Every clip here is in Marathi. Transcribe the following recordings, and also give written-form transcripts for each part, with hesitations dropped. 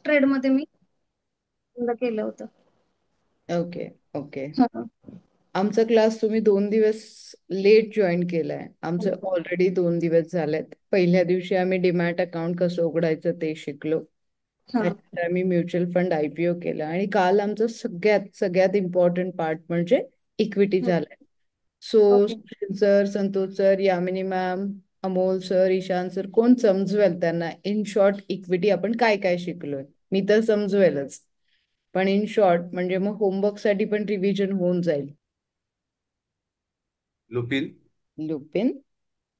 ट्रेड मध्ये मी बंद केलं होतं. Okay okay. हा. आमचा क्लास तुम्ही 2 दिवस लेट जॉईन केलाय. आमचं ऑलरेडी 2 दिवस झालेत. पहिल्या दिवशी आम्ही डीमॅट अकाउंट कसं उघडायचं ते शिकलो. हा. त्याच्यानंतर आम्ही म्युच्युअल फंड आयपीओ केला आणि काल आमचं सगळ्यात सगळ्यात इम्पॉर्टंट पार्ट म्हणजे इक्विटी झालाय. So okay. Sushil sir, Santosh sir, Yamini ma'am, Amol sir, Ishan sir, कोण समजवेल त्यांना इन शॉर्ट इक्विटी आपण काय काय शिकलोय? मी तर समजवेलच, पण इन शॉर्ट म्हणजे मग होमवर्क साठी पण रिव्हिजन होऊन जाईल. लुपिन, लुपिन.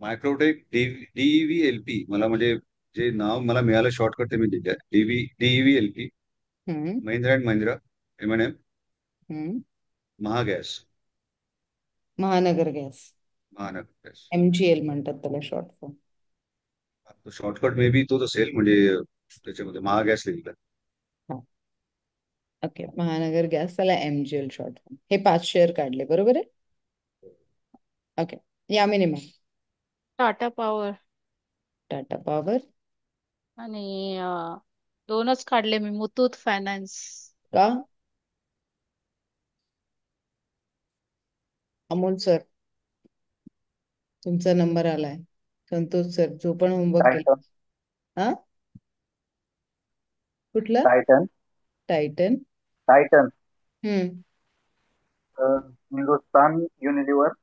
मायक्रोटेक, डीईव्हीएलपी. मला म्हणजे जे नाव मला मिळालं शॉर्टकट ते मी दिलं. डीईव्हीएलपी, हम्म. महिंद्रा अँड महिंद्रा, M&M, हम्म. महागॅस. महानगर गॅस. महानगर गॅस. MGL म्हणतात त्याला शॉर्ट फॉर्म. तो शॉर्टकट मे बी तोच असेल, म्हणजे त्याच्यामध्ये महागॅस लिहिलं. हा. ओके, महानगर गॅस त्याला MGL शॉर्ट फॉर्म. हे 5 शेअर काढले बरोबर आहे. Okay. Yamini ma'am. Tata power. Tata power. आणि दोनच काढले मी, मुथूट फायनान्स. का? अमोल सर, तुमचा नंबर आलाय. संतोष सर, जो पण होमवर्क केला. टायटन. हा. कुठला? Titan. Titan. Titan. Hmm. Hindustan Unilever.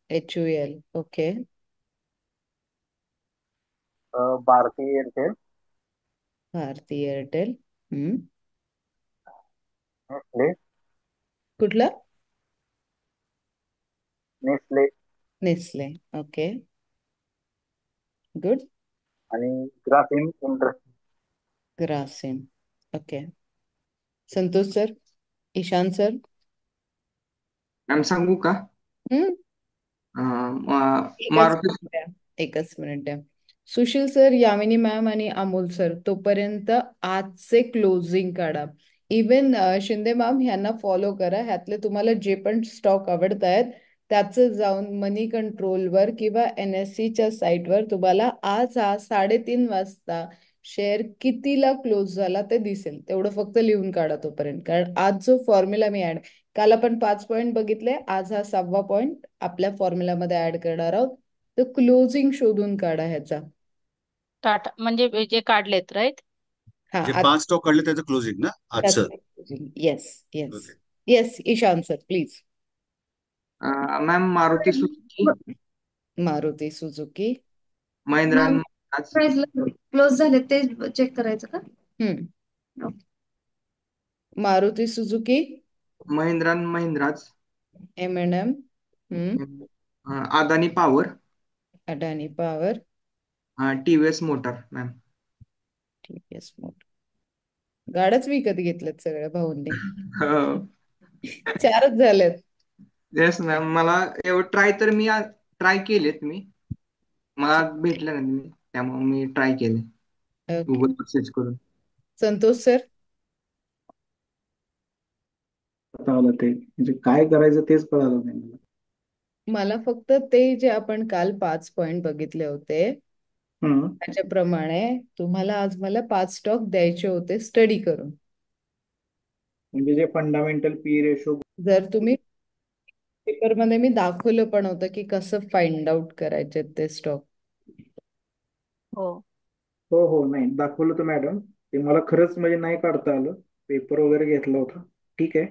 HUL. Okay. Bharti Airtel. Bharti Airtel. Hmm. Nestle. कुठला? नेस्ले. नेस्ले. ओके. गुड. आणि ग्राफिन industry. Grasim. Okay. Santosh sir, Ishan sir. Ma'am सांगू का? हम्म. एकच मारुती. मिनिट द्या. एकच मिनिट द्या. सुशील सर, यामिनी मॅम आणि अमोल सर, तोपर्यंत आजचे क्लोजिंग काढा. इवन शिंदे मॅम ह्यांना फॉलो करा. ह्यातले तुम्हाला जे पण स्टॉक आवडत आहेत त्याचं जाऊन मनी कंट्रोलवर किंवा NSE च्या साईटवर तुम्हाला आज 3:30 वाजता शेअर कितीला क्लोज झाला ते दिसेल. तेवढं फक्त लिहून काढा तोपर्यंत, कारण आज जो फॉर्म्युला मी ऍड, काल आपण 5 पॉईंट बघितले, आज हा 6वा पॉईंट आपल्या फॉर्म्युलामध्ये ऍड करणार आहोत. तर क्लोजिंग शोधून काढा ह्याचा. टाटा म्हणजे जे काढलेत राईट. हा. जे 5 स्टॉक काढले त्याचं क्लोजिंग ना आजचं. Yes yes okay. Yes. Ishaan sir please. Ma'am Maruti Suzuki, Maruti Suzuki. Mahindra ma'am, and Maharaj, close झाले ते चेक करायचं का? Hmm. Okay. Maruti Suzuki. Mahindra and Mahindras, M&M. Hmm. Adani Power, Adani Power. TVS Motor ma'am. TVS Motor. गाड्याच विकत घेतल्यात सगळ्या भाऊंनी. 4च झाल्यात. Yes ma'am. मला एवढं ट्राय केलेत मी. मला भेटलं नाही मी, त्यामुळे मी ट्राय केले ओके. गुगलवर सर्च करून. संतोष सर. आलं ते म्हणजे काय करायचं तेच कळालं नाही मला. मला फक्त ते जे आपण काल 5 पॉईंट बघितले होते हम्म. त्याच्याप्रमाणे तुम्हाला आज मला 5 स्टॉक द्यायचे होते स्टडी करून. म्हणजे जे फंडामेंटल पी रेशो. जर तुम्ही पेपरमध्ये मी दाखवलं पण होतं की कसं फाइंड आउट करायचे ते स्टॉक. हो. हो हो, नाही दाखवलं तर मॅडम. ते मला खरंच म्हणजे नाही काढता आलं. पेपर वगैरे घेतला होता. ठीक आहे.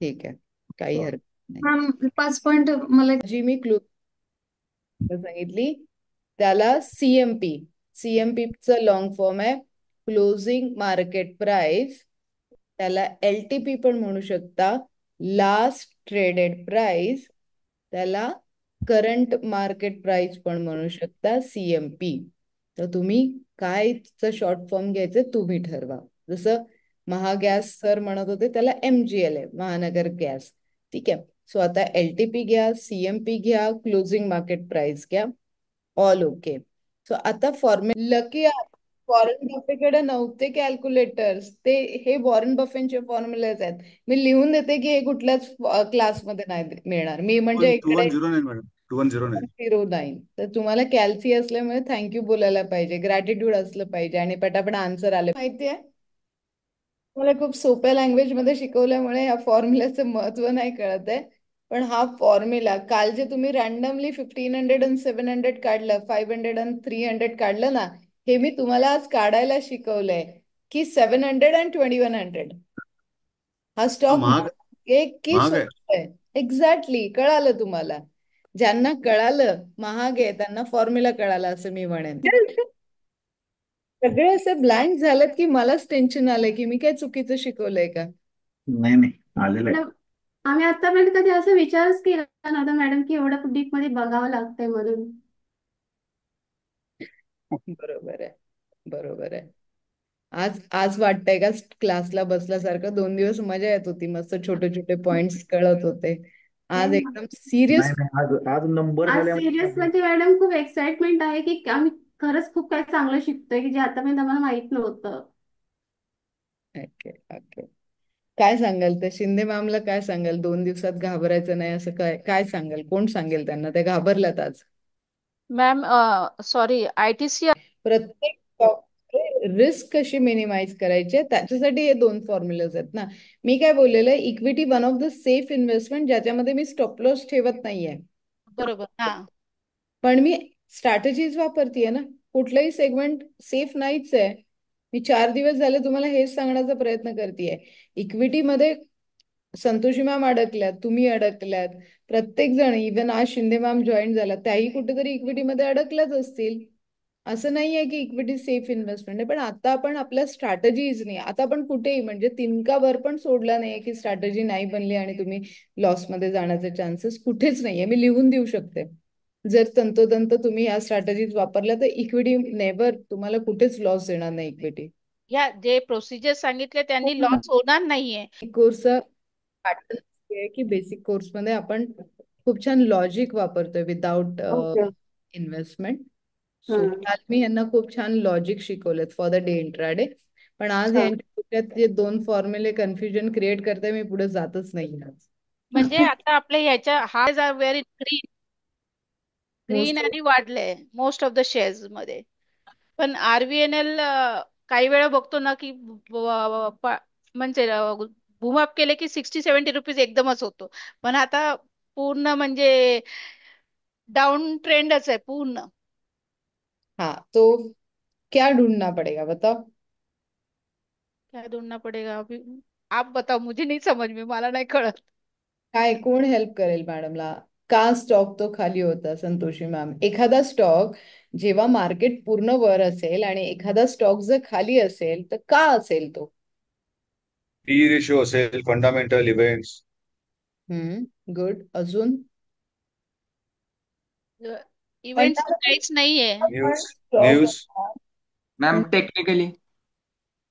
ठीक आहे, काही चालेल. हरकत नाही. मॅम, 5 पॉईंट मला जी मी क्लू सांगितली त्याला CMP च लॉंग फॉर्म आहे क्लोजिंग मार्केट प्राइस. त्याला LTP पण म्हणू शकता, लास्ट ट्रेडेड प्राइस. त्याला करंट मार्केट प्राइस पण म्हणू शकता, CMP. तर तुम्ही काय शॉर्ट फॉर्म घ्यायचं तुम्ही ठरवा. जसं महागॅस सर म्हणत होते त्याला MGL आहे, महानगर गॅस. ठीक आहे. सो आता LTP घ्या, CMP घ्या, क्लोजिंग मार्केट प्राइस घ्या. All okay. सो आता फॉर्म्युला लकी वॉरन बफेकडे नव्हते कॅल्क्युलेटर्स, ते हे वॉरन बफेचे फॉर्म्युलाज आहेत. मी लिहून देते की हे कुठल्याच क्लासमध्ये नाही मिळणार. मी म्हणजे टू इकडे वन झिरो नाईन मॅडम. 2109. 09. तर तुम्हाला कॅल्सी असल्यामुळे थँक्यू बोलायला पाहिजे, ग्रॅटिट्यूड असलं पाहिजे आणि पटापट आन्सर आले माहितीये. मला खूप सोप्या लँग्वेज मध्ये शिकवल्यामुळे या फॉर्म्युल्याचं महत्व नाही कळत आहे. पण हा फॉर्म्युला काल जे तुम्ही रॅन्डमली 1500 आणि 700 काढलं, 500 आणि 300 काढलं ना, हे मी तुम्हाला आज काढायला शिकवलंय की 700 आणि 2100 हा स्टॉक महाग आहे की महाग आहे. स्वस्त आहे. एक्झॅक्टली कळालं तुम्हाला. ज्यांना कळालं महाग आहे त्यांना फॉर्म्युला कळाला असं मी म्हणेन. सगळे असे ब्लँक झालेत की मलाच टेन्शन आलंय की मी काय चुकीचं शिकवलंय का. नाही नाही, आलेलं आहे. मॅडम, आम्ही आतापर्यंत कधी असा विचारच केला नव्हता मॅडम की एवढं डीप मध्ये बघावं लागतंय म्हणून. बरोबर आहे, बरोबर आहे. आज आज वाटतंय का क्लासला बसल्यासारखं? 2 दिवस मजा येत होती, मस्त छोटे छोटे पॉइंट्स कळत होते. आज एकदम सिरियस. नाही नाही, आज आज नंबर आज झाल्यामुळे सिरियस म्हणजे मॅडम खूप एक्साइटमेंट आहे की आम्ही खरंच खूप काही चांगलं शिकतोय की जे आतापर्यंत आम्हाला माहित नव्हतं. Okay okay. काय सांगाल त्या शिंदे मॅमला? काय सांगाल? 2 दिवसात घाबरायचं नाही असं काय काय सांगाल? कोण सांगेल त्यांना? ते घाबरल्यात आज. मॅम सॉरी ITC प्रत्येक रिस्क कशी मिनिमाइज करायची त्याच्यासाठी हे 2 फॉर्म्युलाज आहेत ना. मी काय बोललेलं आहे, equity one of the safe investment ज्याच्यामध्ये मी स्टॉप लॉस ठेवत नाहीये. बरोबर. हा, पण मी स्ट्रॅटेजीज वापरतीये ना. कुठलंही सेगमेंट सेफ नाहीच आहे. मी 4 दिवस झाले तुम्हाला हेच सांगण्याचा प्रयत्न करतेय. इक्विटीमध्ये संतोषी मॅम अडकल्यात, तुम्ही अडकल्यात, प्रत्येक जण, इव्हन आज शिंदे मॅम जॉईन झाला, त्याही कुठेतरी इक्विटीमध्ये अडकल्याच असतील. असं नाहीये की इक्विटी सेफ इन्व्हेस्टमेंट आहे. पण आता आपण आपल्या स्ट्रॅटेजीजनी आता आपण कुठेही म्हणजे तिनकाभर पण सोडला नाहीये की स्ट्रॅटेजी नाही बनली आणि तुम्ही लॉसमध्ये जाण्याचे चान्सेस कुठेच नाहीये. मी लिहून देऊ शकते. जर तंतोतंत तुम्ही या स्ट्रॅटेजीज वापरल्या तर इक्विटी नेव्हर, तुम्हाला कुठेच लॉस देणार नाही इक्विटी. या जे प्रोसिजर सांगितले त्यांनी लॉस होणार नाहीये. कोर्स पॅटर्न आहे की बेसिक कोर्स मध्ये आपण खूप छान लॉजिक वापरतोय विदाउट इन्व्हेस्टमेंट. सो काल मी यांना खूप छान लॉजिक शिकवलेत फॉर द डे इंट्राडे. पण आज यांच्या डोक्यात जे 2 फॉर्म्युले कन्फ्युजन क्रिएट करते, मी पुढे जातच नाही आज. म्हणजे आता आपल्या ह्याच्या हा are very green green Most आणि वाढले मोस्ट ऑफ द शेअर्स मध्ये. पण RVNL काही वेळा बघतो ना की म्हणजे बुमअप केले की 60-70 रुपीज एकदमच होतो. पण आता पूर्ण म्हणजे डाऊन ट्रेंडच आहे पूर्ण. हाँ तो क्या ढूंढना पड़ेगा बताओ? क्या ढूंढना पडेगा अभी? आप बताओ, मुझे नहीं समझ में, मला नाही कळत. काय कोण हेल्प करेल मॅडमला? का स्टॉक तो खाली होता संतोषी मॅम? एखादा स्टॉक जेव्हा मार्केट पूर्ण वर असेल आणि एखादा स्टॉक जर खाली असेल तर का असेल तो? पी रेशो असेल, फंडामेंटल इव्हेंट्स. गुड. अजून? इव्हेंट्स काहीच नाहीये. News news ma'am technically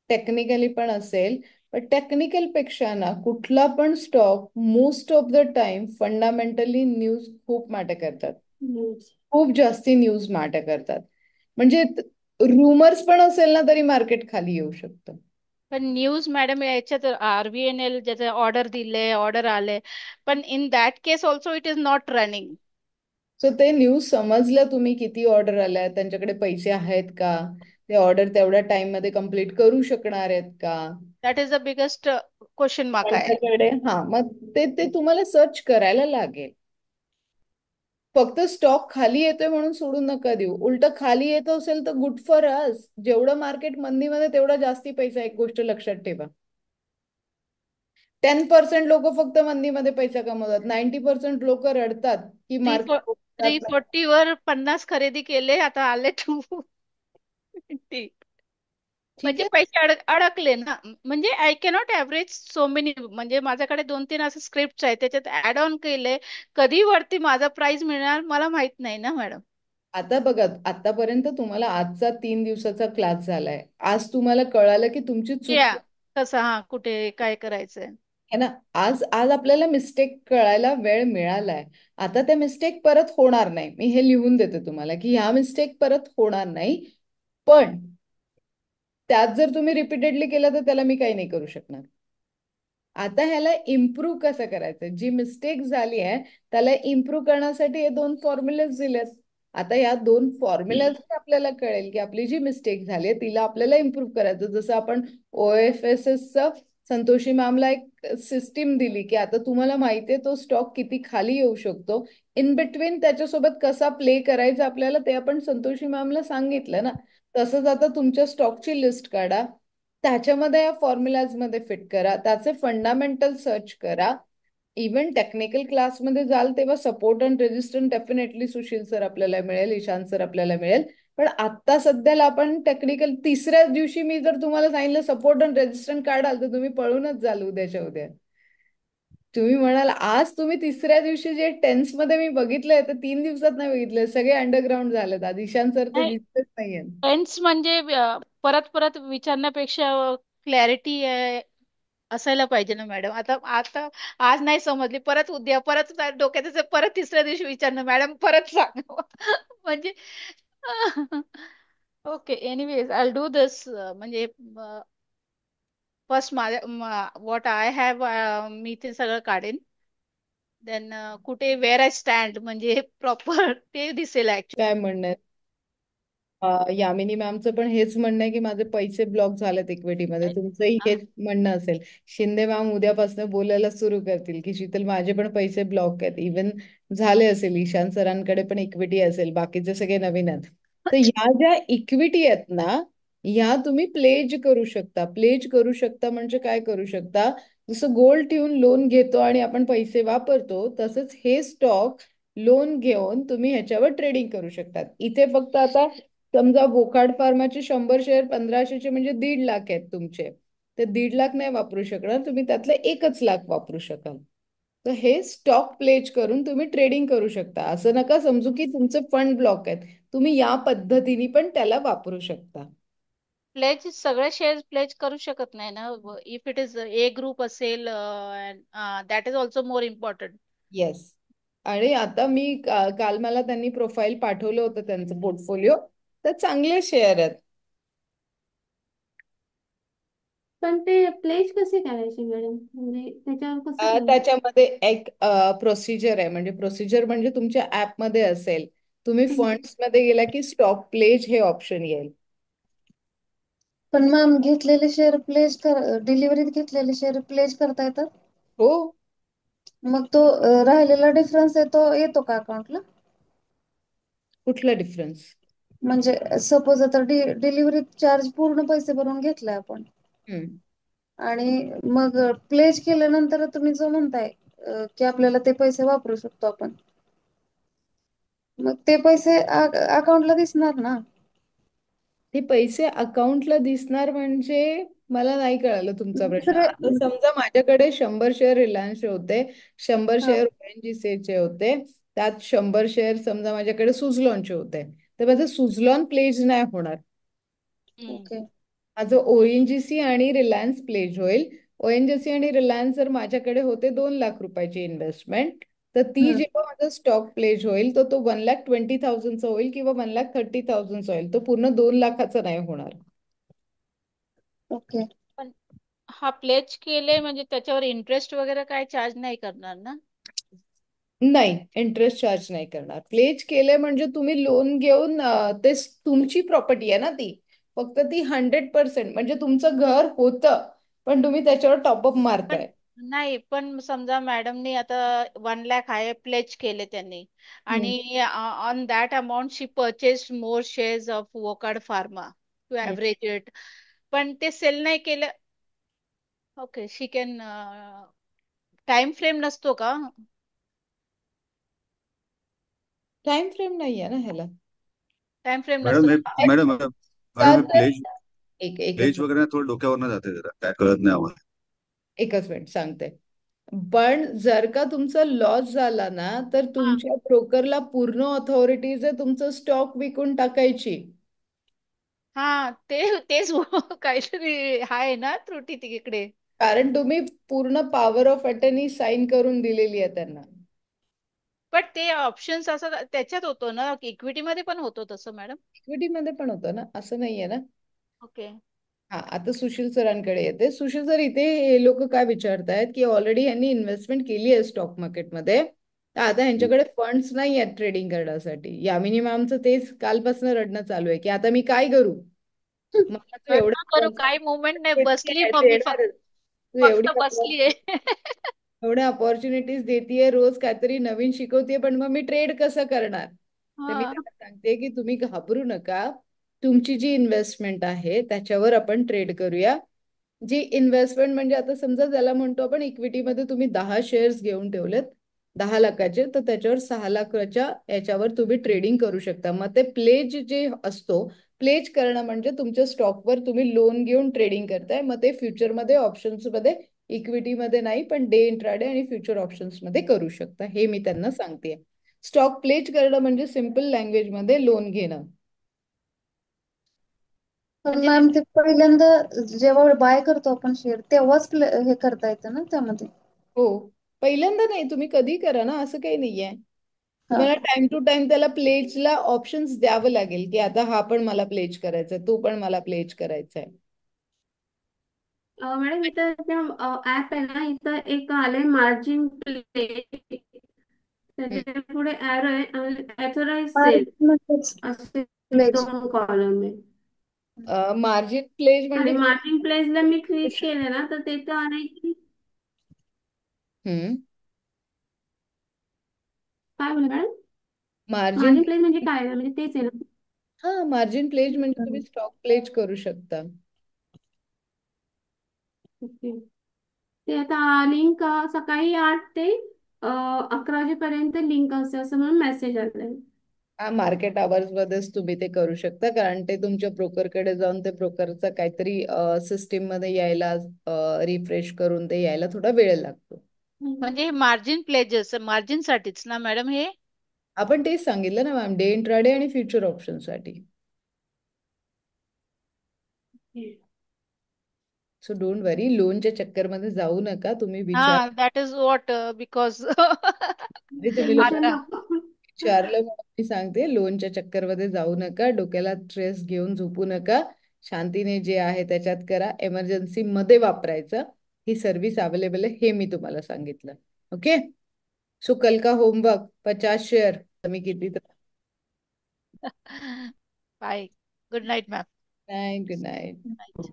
technically पण असेल. पण टेक्निकल पेक्षा ना कुठला पण stock most of the time fundamentally news खूप मॅटर करतात. खूप जास्ती न्यूज मॅटर करतात. म्हणजे रुमर्स पण असेल ना तरी मार्केट खाली येऊ शकतं. पण न्यूज मॅडम याच्यात RVNL ज्याचे ऑर्डर दिले, ऑर्डर आले, पण in that case also it is not running. So ते न्यूज समजलं तुम्ही किती ऑर्डर आल्या, त्यांच्याकडे पैसे आहेत का, ते ऑर्डर तेवढ्या टाइम मध्ये कम्प्लीट करू शकणार आहेत का, that is the biggest question mark आहे. त्यांच्याकडे हा मग ते ते तुम्हाला सर्च करायला लागेल. फक्त स्टॉक खाली येतोय म्हणून सोडून नका देऊ. उलट खाली येत असेल तर गुड फॉर अस. जेवढं मार्केट मंदीमध्ये तेवढा जास्ती पैसा. एक गोष्ट लक्षात ठेवा, 10% लोक फक्त मंदीमध्ये पैसा कमवतात. 90% लोक रडतात की मार्केट 340 वर 50 खरेदी केले, आता आले 220. ठीक म्हणजे आहे. पैसे अडकले ना. म्हणजे I cannot average so many. म्हणजे माझ्याकडे 2-3 असे स्क्रिप्ट आहेत, त्याच्यात ऍड ऑन केले. कधी वरती माझा प्राइस मिळणार मला माहित नाही ना मॅडम. आता बघा, आतापर्यंत तुम्हाला आजचा 3 दिवसाचा क्लास झालाय. आज तुम्हाला कळालं की तुमची या चूक कसं, हा कुठे काय करायचंय. है ना. आज आज आपल्याला मिस्टेक कळायला वेळ मिळालाय. आता त्या मिस्टेक परत होणार नाही. मी हे लिहून देते तुम्हाला की ह्या मिस्टेक परत होणार नाही. पण त्यात जर तुम्ही रिपीटेडली केलं तर त्याला मी काही नाही करू शकणार. आता ह्याला इम्प्रूव्ह कसं करायचं? जी मिस्टेक झाली आहे त्याला इम्प्रूव्ह करण्यासाठी हे 2 फॉर्म्युलेज दिलेत. आता या दोन फॉर्म्युला आपल्याला कळेल की आपली जी मिस्टेक झाली तिला आपल्याला इम्प्रूव्ह करायचं. जसं आपण OFSSचं संतोषी मॅमला एक सिस्टीम दिली की आता तुम्हाला माहितीये तो स्टॉक किती खाली येऊ शकतो, इन बिटवीन त्याच्यासोबत कसा प्ले करायचा आपल्याला ते आपण संतोषी मॅमला सांगितलं ना. तसंच आता तुमच्या स्टॉकची लिस्ट काढा, त्याच्यामध्ये या फॉर्म्युलाज मध्ये फिट करा, त्याचे फंडामेंटल सर्च करा. इव्हन टेक्निकल क्लासमध्ये जाल तेव्हा support and resistance definitely Sushil sir आपल्याला मिळेल, ईशांत सर आपल्याला मिळेल. पण आता सध्याला आपण टेक्निकल तिसऱ्या दिवशी मी जर तुम्हाला सांगितलं सपोर्ट अँड रेजिस्टन्स काढाल तर तुम्ही पळूनच जाल उद्याच्या उद्या. तुम्ही म्हणाल आज तुम्ही तिसऱ्या दिवशी जे टेन्स मध्ये मी बघितलंय तर 3 दिवसात नाही बघितलंय, सगळे अंडरग्राऊंड झालेत. आधी ईशांत सर तर नाही, दिसतच नाहीये. टेन्स म्हणजे परत परत विचारण्यापेक्षा क्लॅरिटी असायला पाहिजे ना मॅडम. आता आता आज नाही समजली, परत उद्या परत डोक्यात असेल, परत तिसऱ्या दिवशी विचारणं मॅडम परत सांगा. म्हणजे ओके, एनिवेज आय डू दिस. म्हणजे फर्स्ट माझ्या व्हॉट आय हॅव मी ते सगळं काढेन. देन कुठे वेअर आय स्टँड म्हणजे प्रॉपर ते दिसेल ऍक्च्युली. काय म्हणणं आहे? यामिनी मॅमचं पण हेच म्हणणं आहे की माझे पैसे ब्लॉक झालेत इक्विटीमध्ये. तुमचंही हेच म्हणणं असेल. शिंदे मॅम उद्यापासून बोलायला सुरू करतील की शीतल माझे पण पैसे ब्लॉक आहेत. इव्हन झाले असेल, ईशान सरांकडे पण इक्विटी असेल, बाकीचे सगळे नवीन आहेत. तर ह्या ज्या इक्विटी आहेत ना, ह्या तुम्ही प्लेज करू शकता. प्लेज करू शकता म्हणजे काय करू शकता, जसं गोल्ड ठेवून लोन घेतो आणि आपण पैसे वापरतो तसंच हे स्टॉक लोन घेऊन तुम्ही ह्याच्यावर ट्रेडिंग करू शकतात. इथे फक्त आता समजा वोकार्ड फार्माचे 100 शेअर 1500चे म्हणजे 1.5 लाख आहेत तुमचे, ते 1.5 लाख नाही वापरू शकणार तुम्ही, त्यातले 1 लाख वापरू शकाल. तर हे स्टॉक प्लेज करून तुम्ही ट्रेडिंग करू शकता. असं नका समजू की तुमचे फंड ब्लॉक आहेत, तुम्ही या पद्धतीने पण त्याला वापरू शकता. प्लेज सगळे शेअर प्लेज करू शकत नाही ना. If it is a group असेल, that is also more important. Yes. आणि आता मी काल मला त्यांनी प्रोफाईल पाठवलं होतं त्यांचं पोर्टफोलिओ, तर चांगले शेअर आहेत. पण ते प्लेस कसे करायचे मॅडम, म्हणजे त्याच्यावर कसं करायचं? त्याच्यामध्ये एक प्रोसिजर आहे. म्हणजे प्रोसिजर म्हणजे तुमच्या ऍपमध्ये असेल, तुम्ही फंड्स मध्ये गेला की स्टॉक प्लेज हे ऑप्शन येईल. पण मॅम घेतलेले शेअर प्लेस डिलिव्हरीत घेतलेले शेअर प्लेस करता येतात? हो. मग तो राहिलेला डिफरन्स आहे तो येतो का अकाउंटला? कुठला डिफरन्स? म्हणजे सपोज आता डिलिव्हरी चार्ज पूर्ण पैसे भरून घेतलाय आपण आणि मग प्लेस केल्यानंतर तुम्ही जो म्हणताय की आपल्याला ते पैसे वापरू शकतो आपण, मग ते पैसे अकाउंटला दिसणार ना? ते पैसे अकाउंटला दिसणार म्हणजे मला नाही कळालं तुमचा प्रश्न. दुसरे आता समजा माझ्याकडे 100 शेअर रिलायन्सचे होते, 100 शेअर ONGCचे होते, त्यात 100 शेअर समजा माझ्याकडे सुझलॉनचे होते, तर माझं सुझलॉन प्लेज नाही होणार. ओके. माझं ONGC आणि रिलायन्स प्लेज होईल. ONGC आणि रिलायन्स जर माझ्याकडे होते 2 लाख रुपयाची इन्व्हेस्टमेंट, तर ती जेव्हा माझा स्टॉक प्लेज होईल तर तो 1,20,000चा होईल किंवा 1,30,000चा होईल. तो पूर्ण 2 लाखाचा नाही होणार. ओके. पण हा प्लेज केले म्हणजे त्याच्यावर इंटरेस्ट वगैरे काय चार्ज नाही करणार ना? नाही, इंटरेस्ट चार्ज नाही करणार. प्लेज केले म्हणजे तुम्ही लोन घेऊन ते तुमची प्रॉपर्टी आहे ना ती, फक्त ती 100% म्हणजे तुमचं घर होतं पण तुम्ही त्याच्यावर टॉपअप पण मारताय. नाही, पण समजा मॅडमनी आता 1 लाख आहे प्लेज केले त्यांनी आणि on that amount she purchase more shares of Wockhardt pharma to average it, पण ते सेल नाही केलं. Okay, she can. Time frame नसतो का? टाइम फ्रेम नाहीये ना ह्याला. टाइम फ्रेम मॅडम नसतो हे ना? मॅडम मॅडम मॅडम हे प्लेज एकच प्लेज वगैरे ना थोडं डोक्यावर न जाते, जरा काय कळत नाही आम्हाला. एकच मिनिट सांगते. पण जर का तुमचा लॉस झाला ना तर तुमच्या ब्रोकरला पूर्ण ऑथॉरिटीज आहे तुमचं स्टॉक विकून टाकायची. हा, तेच काहीतरी आहे ना त्रुटी तिकडे. कारण तुम्ही पूर्ण पॉवर ऑफ अटर्नी साईन करून दिलेली आहे त्यांना. पण ते ऑप्शन्स असं त्याच्यात होतो ना, इक्विटी मध्ये पण होतो तसं मॅडम? इक्विटी मध्ये पण होतं ना, असं नाहीये ना. ओके. हा, आता सुशील सरांकडे येते. सुशील सर, इथे हे लोक काय विचारतायत की ऑलरेडी यांनी इन्व्हेस्टमेंट केली आहे स्टॉक मार्केटमध्ये तर आता ह्यांच्याकडे फंड्स नाही आहेत ट्रेडिंग करण्यासाठी. यामिनी मॅमचं तेच कालपासून रडणं चालू आहे की आता मी काय करू. मला तू रडणं एवढं करू काय मुवमेंट नाही, बसली तू मम्मी फक्त येणार, तू फक्त एवढी बसलीये. एवढ्या अपॉर्च्युनिटीज देतीये, रोज काहीतरी नवीन शिकवते, पण मग मी ट्रेड कसं करणार. तर मी हा. त्यांना सांगते की तुम्ही घाबरू नका, तुमची जी इन्व्हेस्टमेंट आहे त्याच्यावर आपण ट्रेड करूया. जी इन्व्हेस्टमेंट म्हणजे आता समजा ज्याला म्हणतो आपण इक्विटीमध्ये तुम्ही 10 शेअर्स घेऊन ठेवलेत 10 लाखाचे, तर त्याच्यावर 6 लाखाच्या याच्यावर तुम्ही ट्रेडिंग करू शकता. मग ते प्लेज जे असतो, प्लेज करणं म्हणजे तुमच्या स्टॉकवर तुम्ही लोन घेऊन ट्रेडिंग करताय. मग ते फ्युचरमध्ये ऑप्शन्समध्ये, इक्विटीमध्ये नाही पण डे इंट्राडे आणि फ्युचर ऑप्शन्स मध्ये करू शकता, हे मी त्यांना सांगते. स्टॉक प्लेज करणं म्हणजे सिम्पल लँग्वेज मध्ये लोन घेणं. पण म्हणजे मॅम ते पहिल्यांदा जेव्हा बाय करतो आपण शेअर तेव्हाच हे करता येतं ना त्यामध्ये. हो, पहिल्यांदा नाही, तुम्ही कधी करा ना, असं काही नाहीये. हा. तुम्हाला टाइम टू टाइम त्याला प्लेजला ऑप्शन्स द्यावं लागेल की आता हा पण मला प्लेज करायचा आहे, तो पण मला प्लेज करायचा आहे. मॅडम इथं ऍप आहे ना, इथं एक आलंय मार्जिन प्ले, त्याच्या पुढे ऍरो आहे ऍथोराइज सेल म्हणजेच असे प्लेज. 2 कॉलम आहे. मार्जिन प्लेज आणि म्हणजे मार्जिन प्लेसला मी क्लिक केलं ना तर तिथं आलंय की हम्म, काय बोला मॅडम, मार्जिन, मार्जिन प्लेस म्हणजे काय आहे? म्हणजे तेच आहे ना. हा मार्जिन प्लेज म्हणजे तुम्ही स्टॉक प्लेज करू शकता. ओके. ते आता लिंक सकाळी 8 ते 11 वाजेपर्यंत लिंक असते असं म्हणून मेसेज आलाय. हा, मार्केट आवर्स मध्येच तुम्ही ते करू शकता, कारण ते तुमच्या ब्रोकरकडे जाऊन ते ब्रोकरचा काहीतरी सिस्टीम मध्ये यायला, रिफ्रेश करून ते यायला थोडा वेळ लागतो. म्हणजे हे मार्जिन प्लेजेस मार्जिन साठीच ना मॅडम हे? आपण तेच सांगितलं ना मॅम, डे इंट्राडे आणि फ्युचर ऑप्शन साठी. सो डोंट वरी, लोनच्या चक्करमध्ये जाऊ नका तुम्ही. विचार, हा, दॅट इज वॉट बिकॉज तुम्ही लोक टेन्शन आता नको. विचारलं म्हणून मी सांगते, लोनच्या चक्करमध्ये जाऊ नका, डोक्याला स्ट्रेस घेऊन झोपू नका. शांतीने जे आहे त्याच्यात करा, एमर्जन्सी मध्ये वापरायचं. ही सर्व्हिस अवेलेबल आहे, हे मी तुम्हाला सांगितलं. ओके, सो कल का होमवर्क 50 शेअर तुम्ही किती तर. Bye, good night ma'am. Good night.